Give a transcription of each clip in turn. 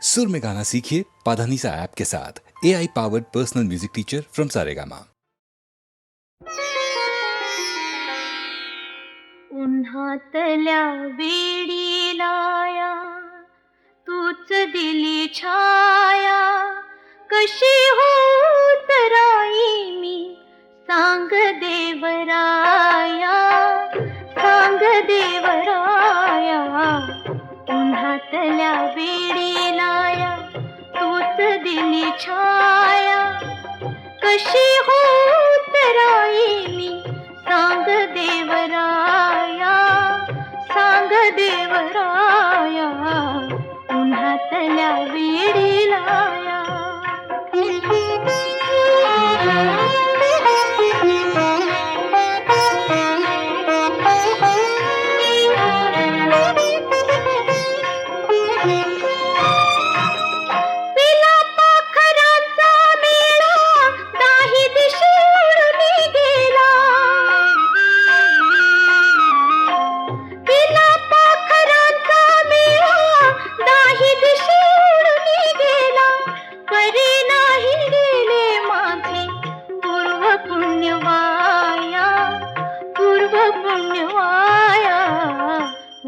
सुर में गाना सीखिए पाधानीसा ऐप के साथ। AI powered personal music teacher from Saregama. उन्हातल्या वेडीलाया तूच दिली छाया, कशी होतराई मी सांग देवराया, सांग देवराया। उन्हातल्या वेडीलाया तूच दिली छाया, कशी होतराई मी सांग देवराया, सांग देवराया। उन्हातल्या वेडीलाया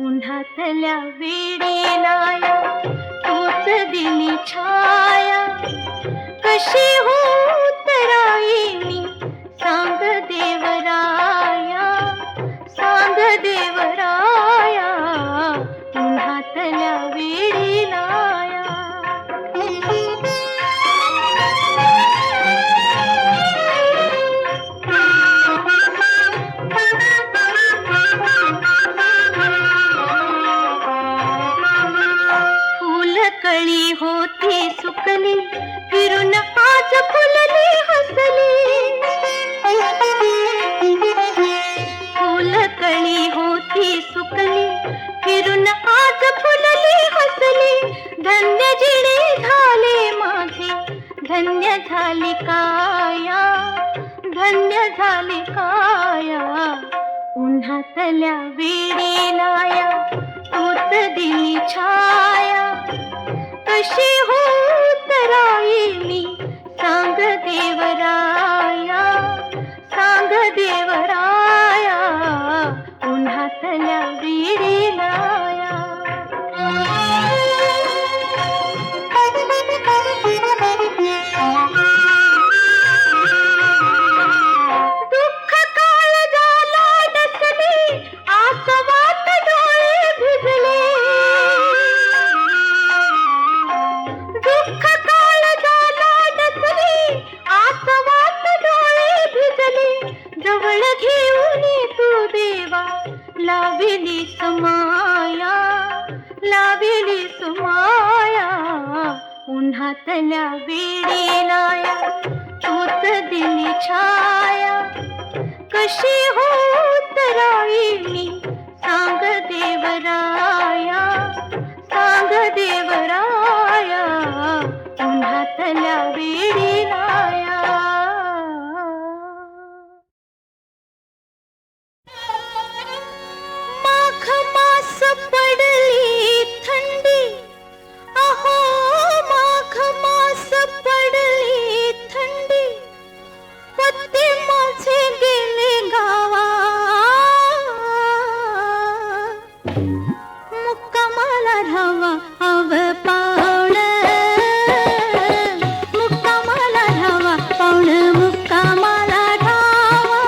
उन्हातल्या वेडीलाया तूच दिली छाया, कशी होतराई मी सांग देवराया, सांग देवराया। उन्हातल्या वेडीलाया कळी होती सुकली, फिरून आज फुलली हसली। फुल कळी होती सुकली, फिरून आज फुलली हसली। धन्य जिणे झाले माझे, धन्य झाली काया, धन्य झाली काया। उन्हातल्या वेडीलाया तूच दिली छाया, कशी होतराई मी सांग देवराया, सांग देवराया। उन्हातल्या वेडीलाया दुःख काळ झाला डसले, आसवात डोळे भिजले। दुःख काळ झाला डसले, आसवात डोळे भिजले। जवळ घेऊन तू देवा लाविली समाया, लाविली समाया। उन्हातल्या वेडीलाया तूच दिली छाया, कशी होतराई मी सांग देवराया, सांग देवराया। उन्हातल्या वेडीलाया माघ मास पडली थंडी, अहो माघ मास पडली थंडी। पती माझे गेले गावा, मुक्कामाला राहावा हव पावण, मुक्कामाला राहावा पावण, मुक्कामाला राहावा,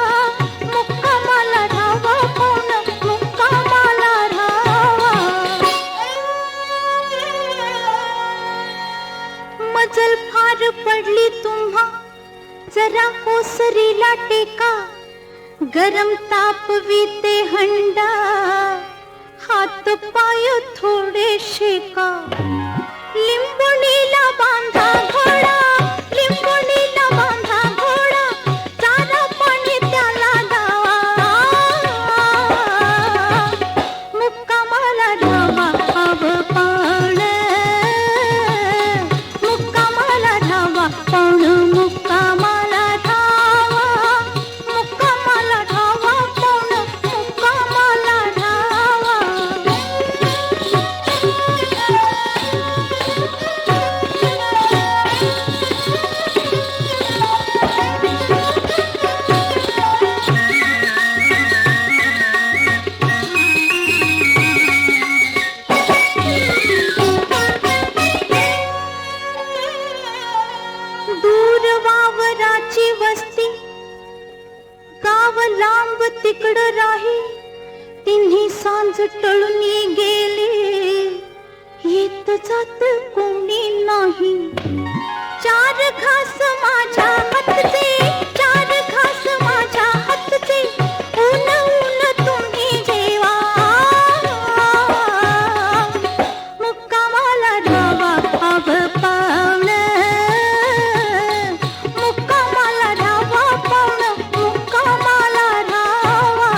मुक्कामाला राहावा पावण, मुक्कामाला राहावा। मजल फार पडली तुम्हा, जरा ओसरीला टेका। गरम तापविते हंडा, हात पाय थोडे शेका। लिंबोणीला बांधा घोडा, लिंबोणीला बांधा घोडा। चारा पाणी त्याला द्यावा, मुक्कामाला राहावा हव पावण, मुक्कामाला राहावा पावण, मुक्कामाला राहावा, मुक्कामाला राहावा पावण, मुक्कामाला राहावा। तिकडं राही तिन्ही सांज टळूनी गेले येत जात कोणी नाही चार घास माझ्या हातचे चार घास माझ्या हातचे ऊन ऊन तुम्ही जेवा मुक्कामाला धावा हव पावण मुक्कामाला धावा पावण मुक्कामाला धावा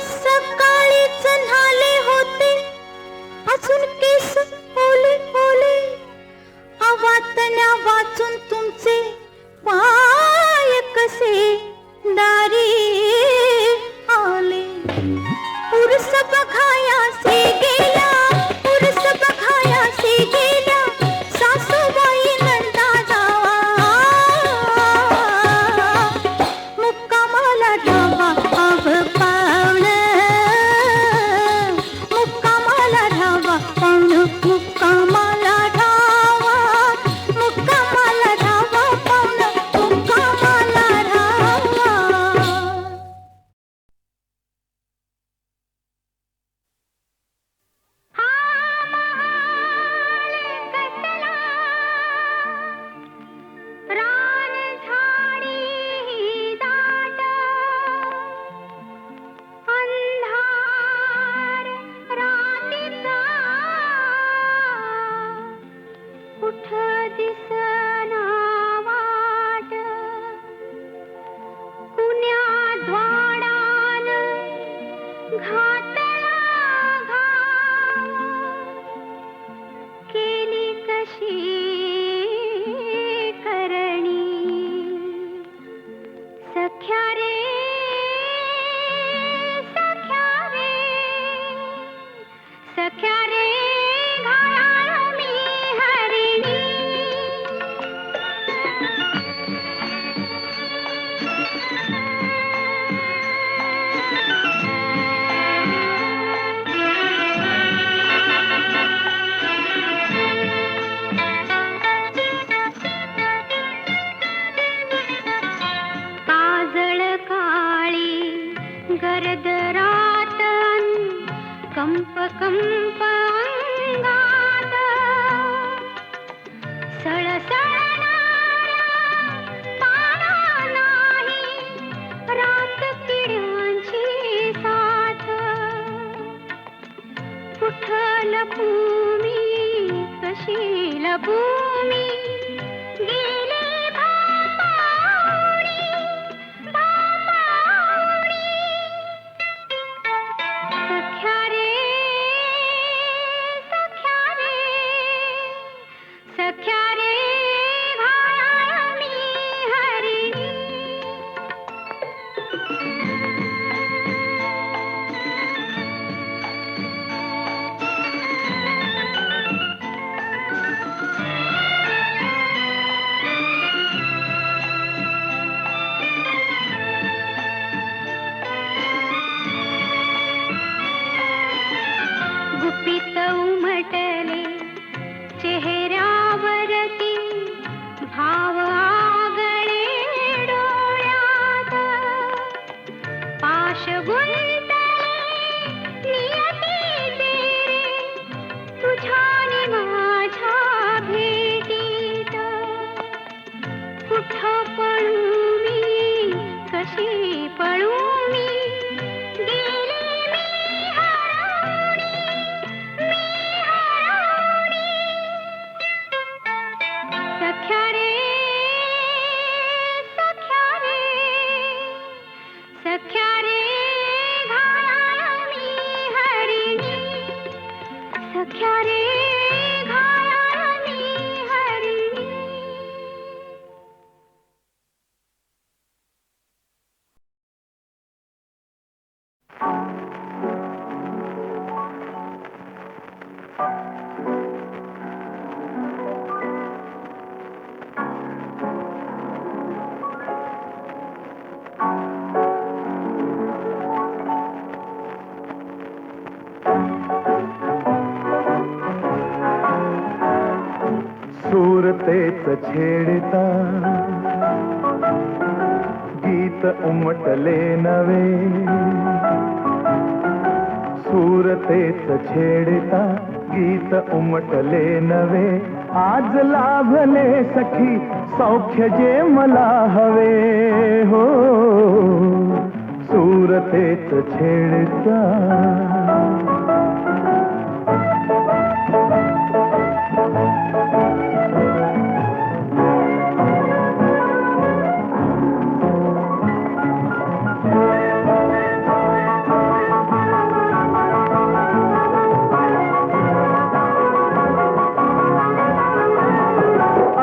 सकाळीच न्हाले होते अजून केस ओले ओले आवातण्या वाचून तुमचे पाय कसे दारी आले उर्स बघायासे गेला उर्स बघायासे गेला सासूबाई नंदा जावा मुक्कामाला धावा हव पावण मुक्कामाला धावा पावण मुक्कामाला धावा मुक्कामाला धावा पावण मुक्कामाला धावा केली कशी करणी सख्या रे सख्या रे सख्या रे घायाळ मी हरिणी काजळ काळी गरद रातन कंप कंप अंगात सळसळणाऱ्या पाना नाही रात किड्यांची साथ कुठ लपू मी कशी लपू मी गेली भापावणी भापावणी सख्या रे सख्या रे सख्या रे घायाळ मी हरिणी गुपित उमटले चेहऱ्यावरती भाव आगळे डोळ्यात पाश गुंतले नियतीचे रे तुझ्याने माझ्या भेटीत कुठ पळू मी कशी पळू मी गेली मी हरवणी सख्या रे सख्या रे सख्या रे घायाळ मी हरिणी सख्या रे घायाळ मी हरिणी छेडता गीत उमटले नवे सुरतेच छेडता गीत उमटले नवे आज लाभले सखी सौख्य जे मला हवे हो सुरतेच छेडता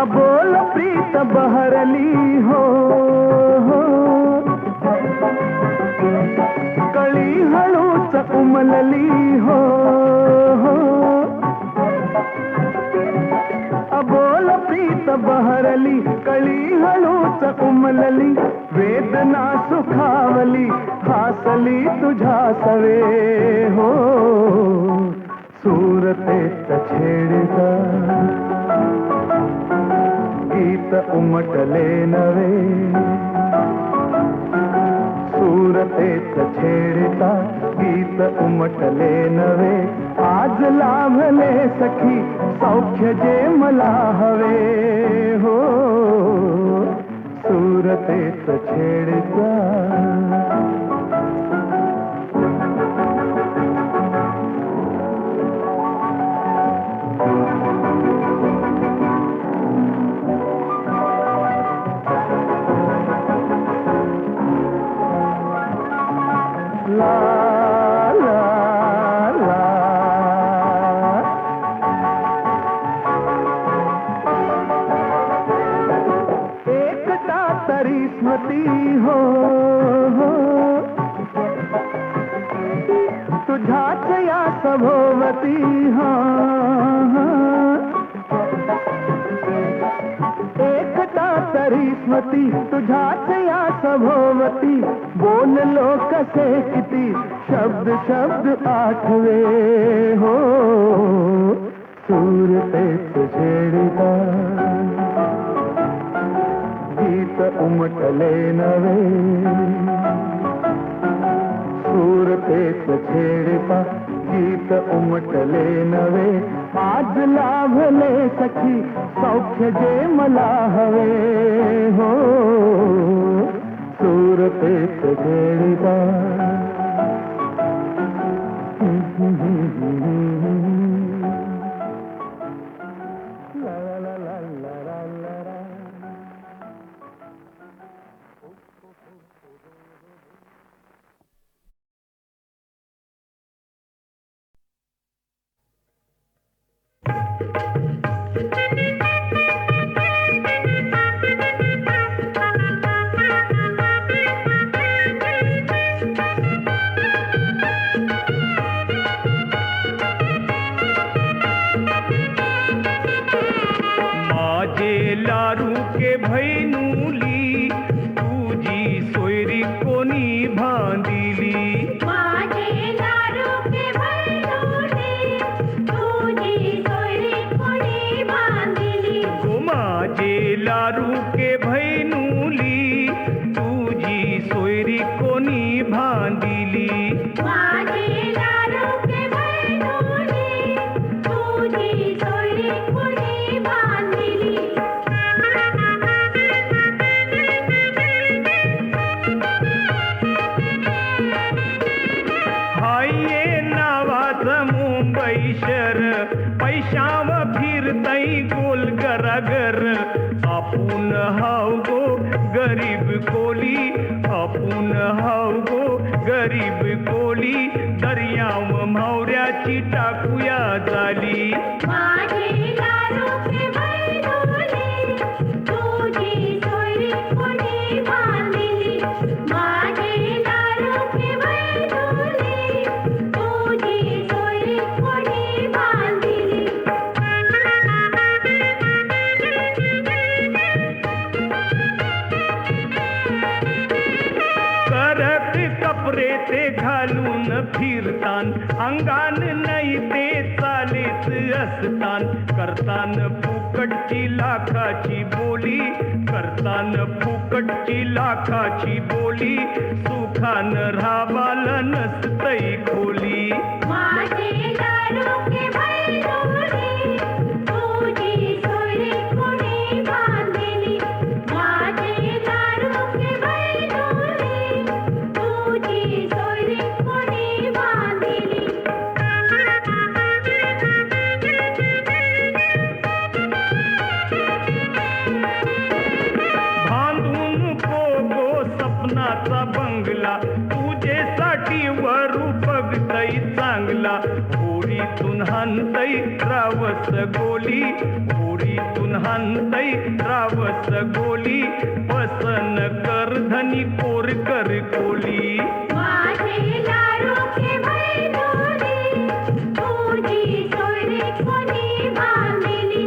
अबोल प्रीत बहरली हो कळी हळूच उमलली हो अबोल प्रीत बहरली कळी हळूच उमलली वेदना सुखावली हासली तुझ्या सवे हो सुरतेच छेडता गीत उमटले नवे सुरतेच छेडता गीत उमटले नवे आज लाभले सखी सौख्य जे मला हवे हो सुरतेच छेडता ला ला ला एकटा तरी स्मृती हो तुझ्याच या सभोवती हा एकटा तरी स्मृती तुझ्याच या सभोवती बोललो कसे किती शब्द शब्द आठवे हो सुरतेच छेडता गीत उमटले नवे सुरतेच छेडता गीत उमटले नवे आज लाभले सखी सौख्य जे मला हवे हो सुरतेच छेडता ला ला ला ला ला ला ला लारू के भैनुली तुझी सोयरी कोणी बांधिली माझे लाडू के भैनुली तुझी सोयरी कोणी बांधिली गो माझे लारू के भैनुली तुझी सोयरी कोणी बांधिली माझे लाडू के भैनुली तुझी सोयरी कोणी बांधिली हाये नावाचं मुंबई शहर पैशाव फिरतई गोल गरागर आपण हाव गो गरीब कोली आपण हाव गो गरीब कोली दर्याव म्हावऱ्याची टाकूया झाली माझे लाडू के भैनुली तुझी सोयरी कोणी बांधिली माझे लाडू के भैनुली तुझी सोयरी कोणी बांधिली करत कपडे ते घालून फिरतान अंगान नाही ते चालेच असतान करतान फुकटची लाखाची बोली करतान फुकटची लाखाची बोली सुखान राहावाला नसतई खोली माझे दारू के भैरोली तुझी सोयरी कोणी बांधली माझे दारू के भैरोली तुझी सोयरी कोणी बांधली बांधून पोगो सपनाचा बंगला तुझेसाठी वरू बघतई चांगला होडीतून हानतई रावस गोली होडीतून हानतई रावस गोली पसन कर धनी कोर कर कोली माझे दारू के भैरोली तुझी सोयरी कोणी बांधली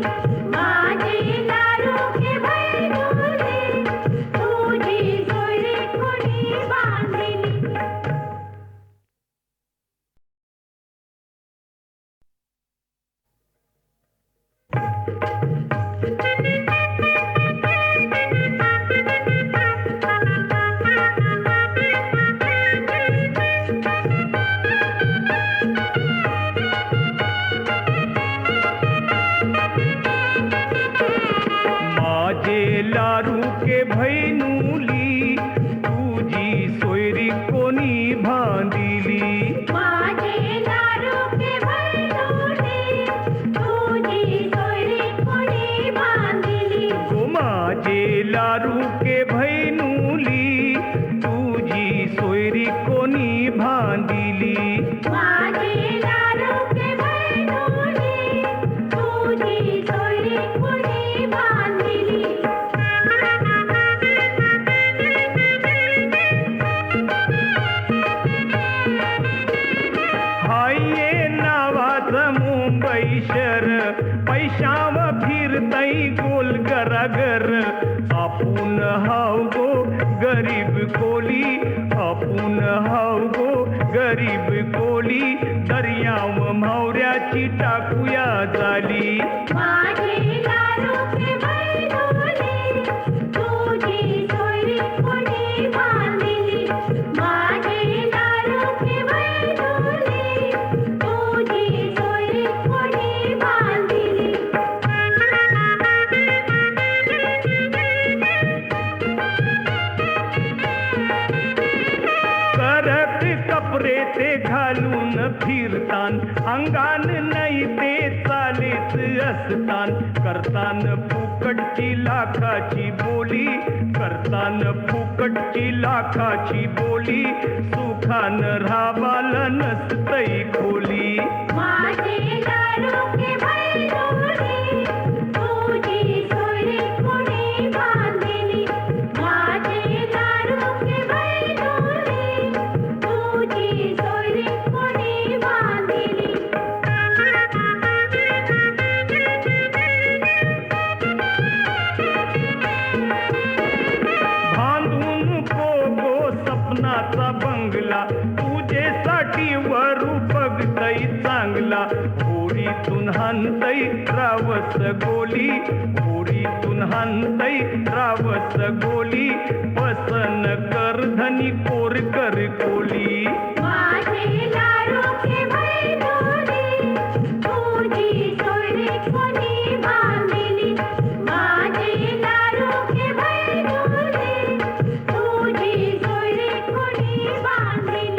माझे दारू के भैरोली तुझी सोयरी कोणी बांधली माझे लारू के भैनुली तुझी सोयरी कोणी बांधिली माझे दारू के भैरोली तुझी सोयरी कोणी बांधली गो माझे लारू के भैनुली तुझी सोयरी कोणी बांधिली माझे दारू के भैरोली तुझी सोयरी कोणी बांधली हाये नावाचं मुंबई शहर पैशाव फिरतई गोल गरागर आपण हाव गो गरीब कोली आपण हाव गो गरीब कोली दर्याव म्हावऱ्याची टाकूया झाली माझे दारू के भैरोली तुझी सोयरी कोणी बांधली माझे दारू के भैरोली तुझी सोयरी कोणी बांधली करत कपरे ते घालून फिरतान अंगान नाही ते चालेच असतान करतान फुकटची लाखाची बोली करतान फुकटची लाखाची बोली सुखान राहावाला नसतई खोली माझे दारू के भैरोली तुझी सोयरी कोणी बांधली माझे दारू के भैरोली तुझी सोयरी कोणी बांधली बांधून पोगो सपनाचा बंगला तुझेसाठी वरू बघतई चांगला होडीतून हानतई रावस गोली होडीतून हानतई रावस गोली पसन कर धनी कोर कर कोली माझे दारू के भैरोली तुझी सोयरी कोणी बांधली माझे दारू के भैरोली तुझी सोयरी कोणी बांधली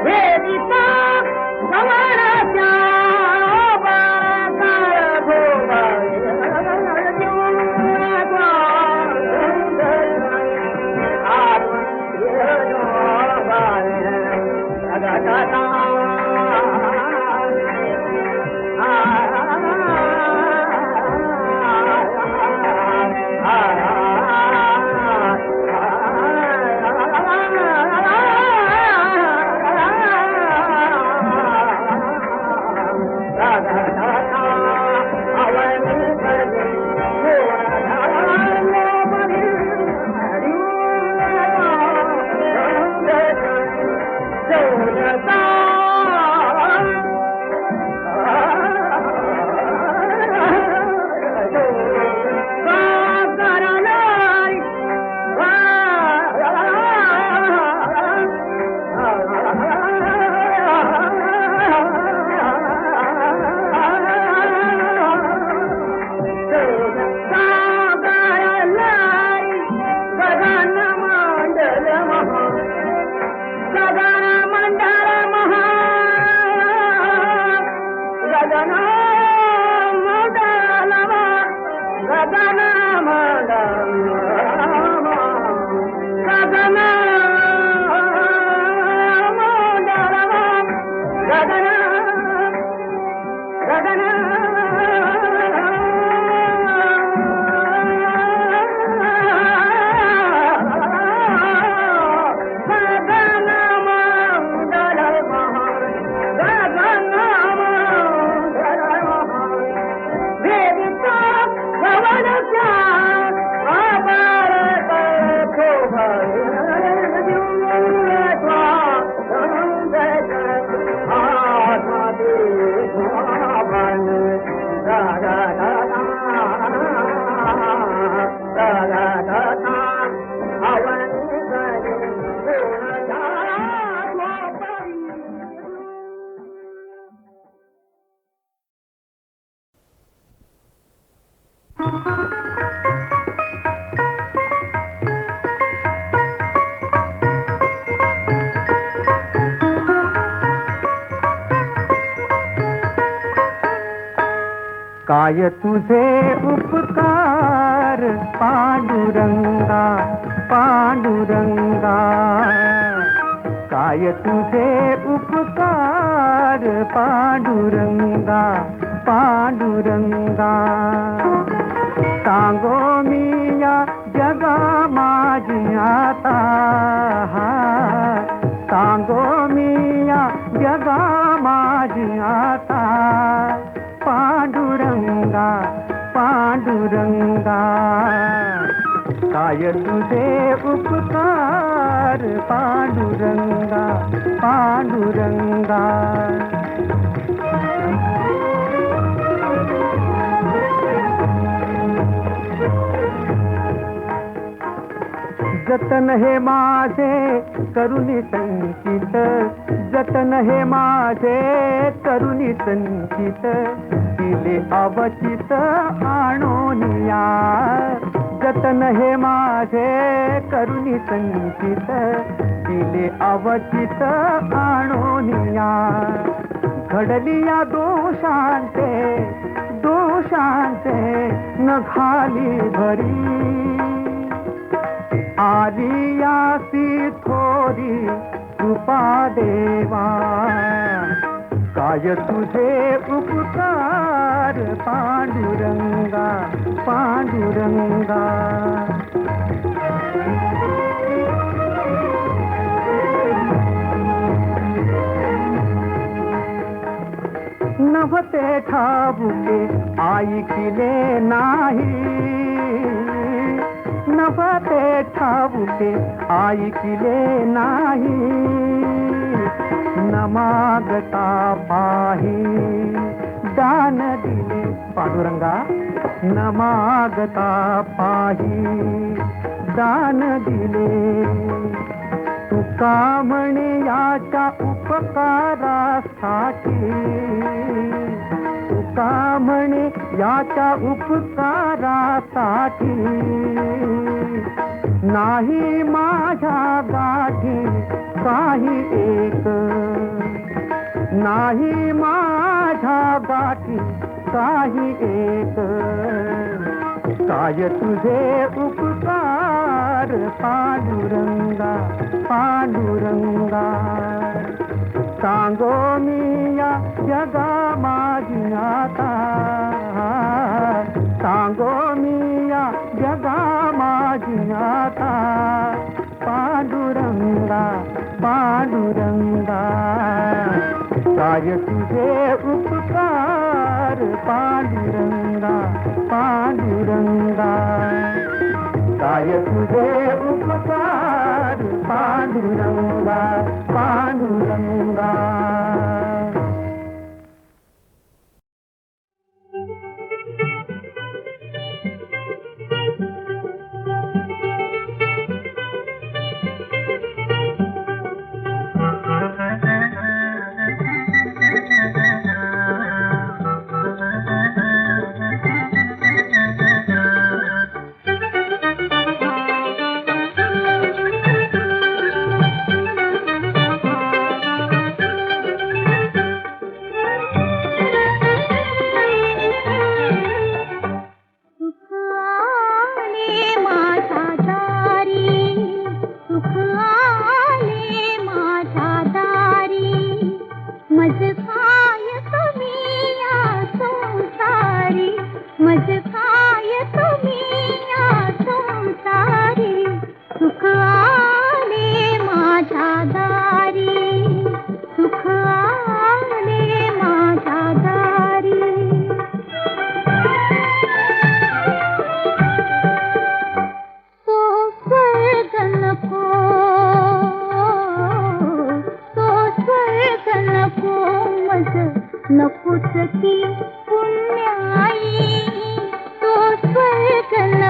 Baby, काय तुझे उपकार पांडुरंगा पांडुरंगा, काय तुझे उपकार पांडुरंगा पांडुरंगा. सांगो मी या जगा माझी आता, सांगो मी या जगा माझी आता. पांडुरंगा पांडुरंगा, काय तुझे उपकार पांडुरंगा पांडुरंगा. जतन हे माझे करुणी संचित, जतन हे माझे करुणी संचित. दिले अवचित आणोनिया, जतन हे माझे करुणी संचित. दिले अवचित आणोनिया. घडली या दोषांते दोषांते न घाली भरी. आलियासी थोरी कृपा देवा, काय तुझे उपकार पांडुरंगा पांडुरंगा. नव्हते ठाऊके ऐकिले नाही, नव्हते ठाऊके ऐकिले नाही. न मागता पाही दान दिले पांडुरंगा, न मागता पाही दान दिले. तुका म्हणे याच्या उपकारासाठी, तुका म्हणे याच्या उपकारासाठी. नाही माझ्या गाठी काही एक, नाही माझ्या गाठी काही एक. काय तुझे उपकार पांडुरंगा पांडुरंगा. सांगो मी या जगा माझी आता, सांगो मी या जगा माझी आता. पांडुरंगा पांडुरंगा, काय तुझे उपकार पांडुरंगा पांडुरंगा. काय तुझे उपकार पांडुरंगा पांडुरंगा.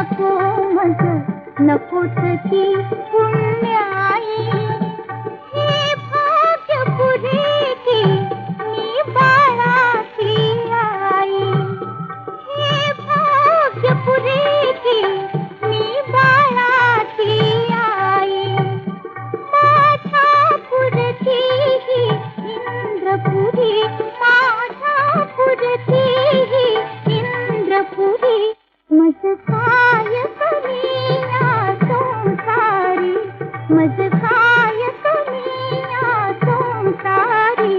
नको मज नकोच ती पुण्याई हे भाग्य पुरीची मी बाळाची आई हे भाग्य पुरीची मी बाळाची आई माझ्या पुरती ही इंद्रपुरी माझ्या पुरती ही इंद्रपुरी मज काय करिया संसारी मज काय करिया संसारी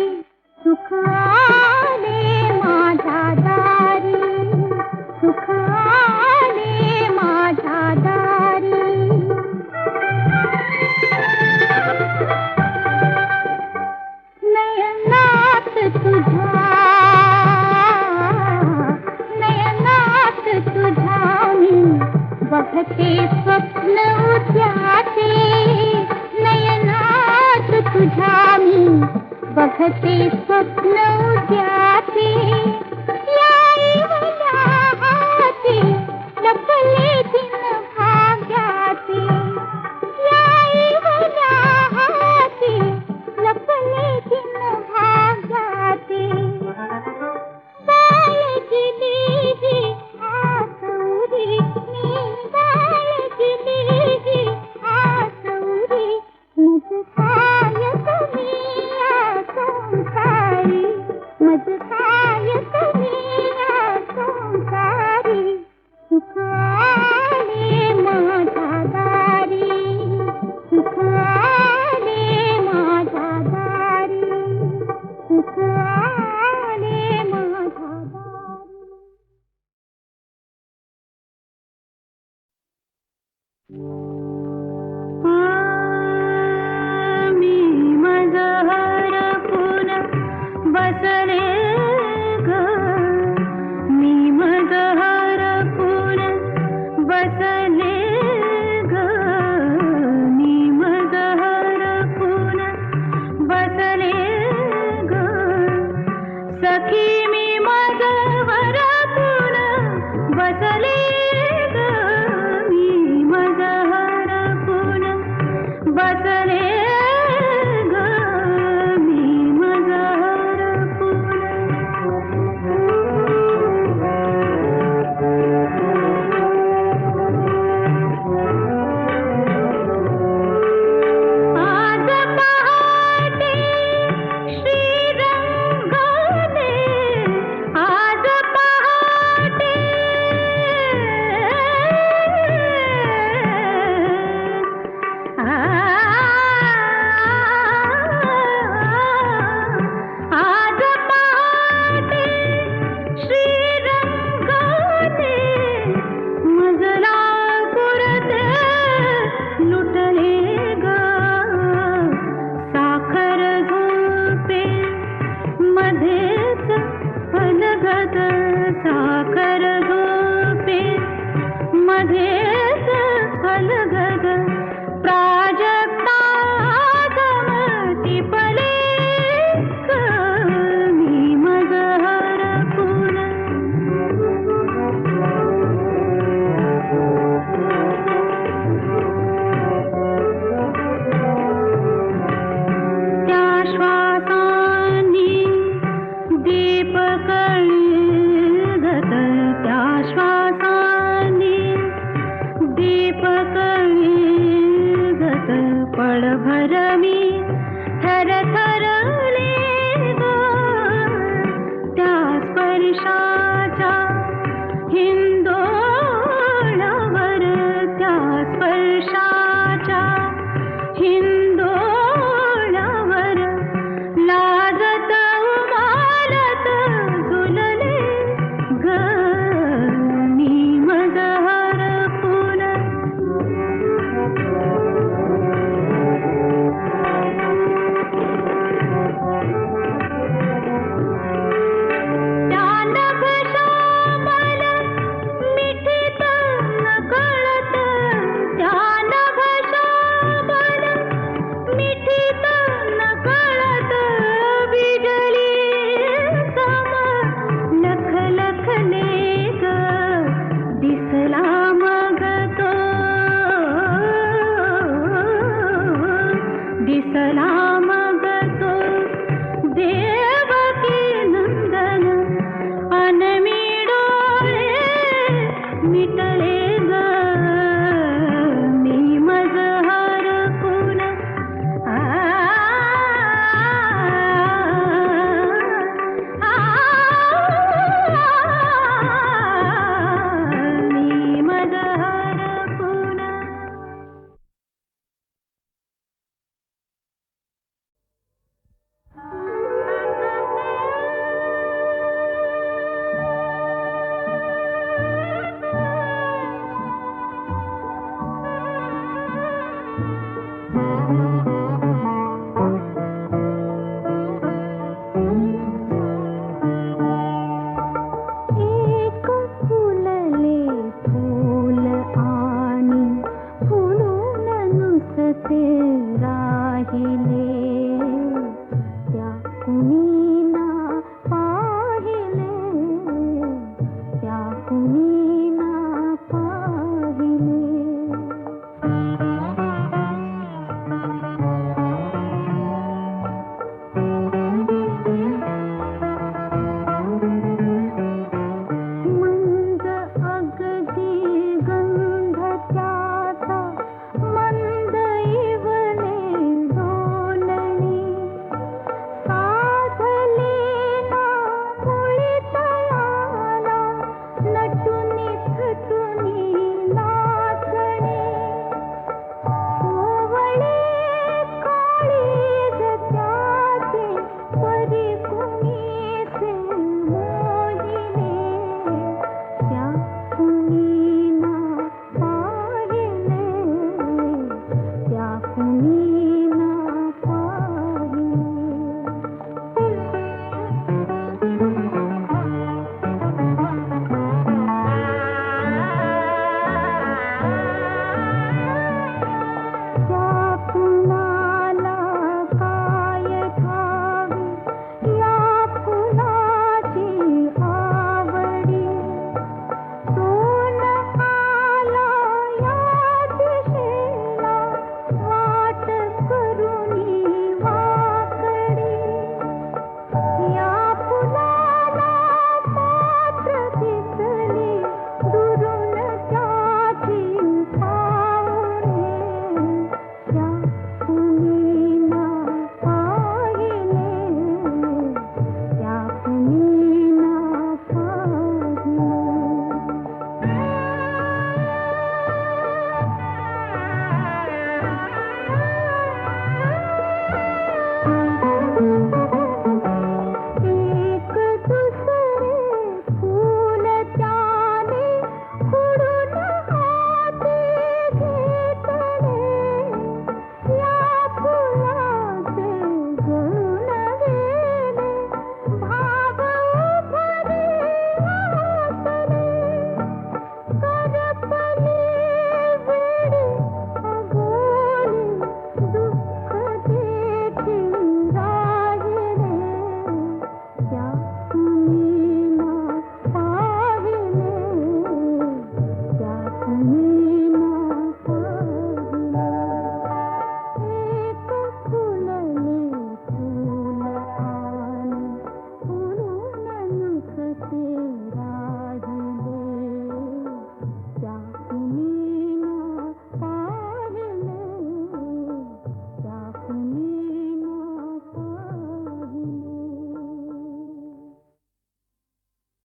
सुख आले माझ्या दारी सुख आले माझ्या दारी नयनात तुझ्या मी बघते स्वप्न उद्याचे नयनात तुझ्या मी बघते स्वप्न उद्याचे याईवल्या हाती लपले दिन भाग्याचे याईवल्या हाती लपले दिन भाग्याचे बाळगिली ही आसुरी मी बाळगिली ही आसुरी मज काय करिया संसारी मज काय करिया संसारी सुख आले माझ्या दारी सुख आले माझ्या दारी सुख आले माझ्या दारी मी माझं हरपून बसले ग मी माझं हरपून बसले ग मी माझं हरपून बसले ग सखी मी माझं हरपून बसले ग मी माझं हरपून बसले ग मी माझं हरपून आज पहाटे श्रीरंगाने आज पहाटे आज पहाटे श्रीरंगाने मजला पुरते लुटले ग साखर झोपे मध्येच अलगद साखर झोपे मध्येच अलगद प्राजक्ता टिपले ग मी माझं हरपून त्या श्वासांनी दीप कळगत त्या श्वासांनी दीप कळगत पळभर मी थरथर